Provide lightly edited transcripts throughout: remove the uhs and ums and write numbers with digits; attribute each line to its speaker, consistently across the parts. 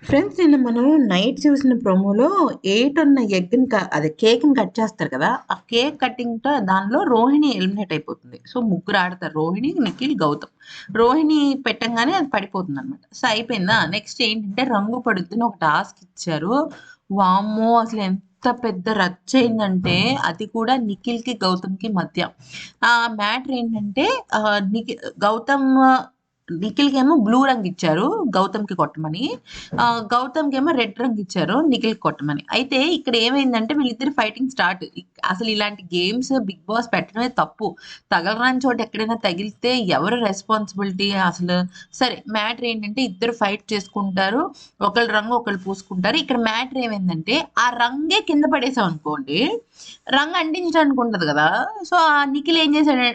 Speaker 1: Friends నిన్న మనం night చూసిన ప్రోమోలో 8 ఉన్న ఎగ్‌ని అదే కేక్‌ని కట్ చేస్తారు కదా! ఆ కేక్ కటింగ్‌తో దానిలో రోహిణి ఎలిమినేట్ అయిపోతుంది. సో, ముగ్గురు ఆడతారు. రోహిణి, నిఖిల్, గౌతమ్. రోహిణి పెట్టంగానే అది పడిపోతుందనమాట. సో, అయిపోయిందా? నెక్స్ట్ ఏంటంటే రంగు పడుద్దని ఒక టాస్క్ ఇచ్చారు. వామ్మో! అసలు ఎంత పెద్ద రచ్చయిందంటే అది కూడా నిఖిల్‌కి, గౌతమ్‌కి మధ్య. ఆ మ్యాటర్ ఏంటంటే గౌతమ్ నిఖిల్‌కేమో బ్లూ రంగు ఇచ్చారు గౌతమ్‌కి కొట్టమని. గౌతమ్‌కేమో రెడ్ రంగు ఇచ్చారు నిఖిల్‌కి కొట్టమని. అయితే ఇక్కడ ఏమైందంటే వీళ్ళిద్దరి ఫైటింగ్ స్టార్ట్. అసలు ఇలాంటి గేమ్స్ బిగ్ బాస్ పెట్టడమే తప్పు. తగలరాని చోట ఎక్కడైనా తగిలితే ఎవరు రెస్పాన్సిబిలిటీ అసలు? సరే మ్యాటర్ ఏంటంటే ఇద్దరు ఫైట్ చేసుకుంటారు. ఒకళ్ళ రంగు ఒకళ్ళు పూసుకుంటారు. ఇక్కడ మ్యాటర్ ఏమైందంటే ఆ రంగే కింద పడేసామనుకోండి, రంగు అంటించడానికి ఉండదు కదా! సో, ఆ నిఖిల్ ఏం చేశాడు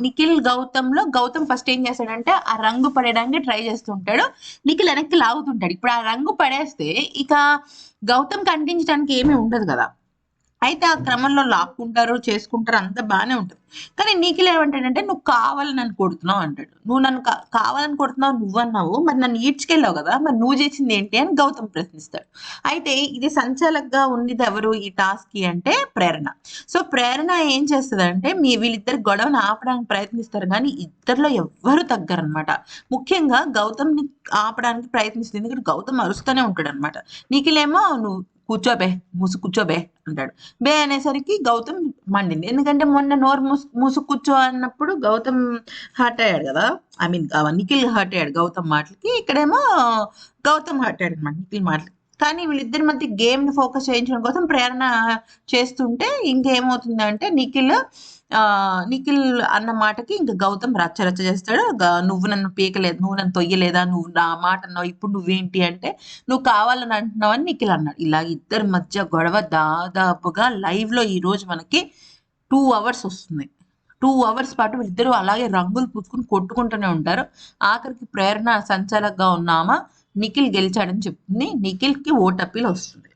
Speaker 1: నిఖిల్ గౌతమ్‌లో గౌతమ్ ఫస్ట్ ఏం చేశాడంటే ఆ రంగు పడేయడానికి ట్రై చేస్తుంటాడు. నిఖిల్ వెనక్కి లాగుతుంటాడు. ఇప్పుడు ఆ రంగు పడేస్తే ఇక గౌతమ్‌కి అంటించడానికి ఏమీ ఉండదు కదా! అయితే ఆ క్రమంలో లాక్కుంటారు, చేసుకుంటారు అంతా బానే ఉంటది. కానీ నిఖిల్ ఏమంటాడంటే, "నువ్వు కావాలని నన్ను కొడుతున్నావు" అంటాడు. "నువ్వు నన్ను కావాలని కొడుతున్నావు నువ్వన్నావు. మరి నన్ను ఈడ్చుకెళ్ళావు గదా! మరి నువ్వు చేసిందేంటి?" అని గౌతమ్ ప్రశ్నిస్తాడు. అయితే ఇది సంచాలకుగా ఉన్నదెవరు ఈ టాస్క్‌కి అంటే ప్రేరణ. సో, ప్రేరణ ఏం చేస్తదంటే, వీళ్ళిద్దరి గొడవను ఆపడానికి ప్రయత్నిస్తారు గానీ, ఇద్దరిలో ఎవ్వరు తగ్గరనమాట. ముఖ్యంగా గౌతమ్‌ని ఆపడానికి ప్రయత్నిస్తుంది. ఎందుకంటే గౌతమ్ అరుస్తూనే ఉంటాడనమాట. నిఖిలేమో "నువ్వు కూర్చోబే, మూసి కూర్చోబే" అంటాడు. బే అనేసరికి గౌతమ్ మండింది. ఎందుకంటే మొన్న నోరు మూసి కూర్చో అన్నప్పుడు గౌతమ్ హర్ట్ అయ్యాడు గదా! ఐ మీన్ నిఖిల్ హర్ట్ అయ్యాడు గౌతమ్ మాటలకి. ఇక్కడేమో గౌతమ్ హర్ట్ అయ్యాడన్నమాట నిఖిల్ మాటలకి. కానీ వీళ్ళిద్దరి మధ్య గేమ్‌ని ఫోకస్ చేయించడం కోసం ప్రేరణ చేస్తుంటే ఇంకేమవుతుందంటే నిఖిల్ అన్న మాటకి ఇంక గౌతమ్ రచ్చ రచ్చ చేస్తాడు. "నువ్వు నన్ను పీకలేదు, నువ్వు నన్ను తొయ్యలేదా? నువ్వు నా మాట అన్నావు. ఇప్పుడు నువ్వేంటి" అంటే "నువ్వు కావాలని అంటున్నావని" నిఖిల్ అన్నాడు. ఇలా ఇద్దరి మధ్య గొడవ దాదాపుగా లైవ్‌లో ఈరోజు మనకి 2 అవర్స్ వస్తుంది. 2 అవర్స్ పాటు వీళ్ళిద్దరూ అలాగే రంగులు పూసుకొని కొట్టుకుంటూనే ఉంటారు. ఆఖరికి ప్రేరణ సంచాలకుగా ఉన్న నిఖిల్ గెలిచాడని చెప్తుంది. నిఖిల్‌కి ఓట్ అప్పీల్ వస్తుంది.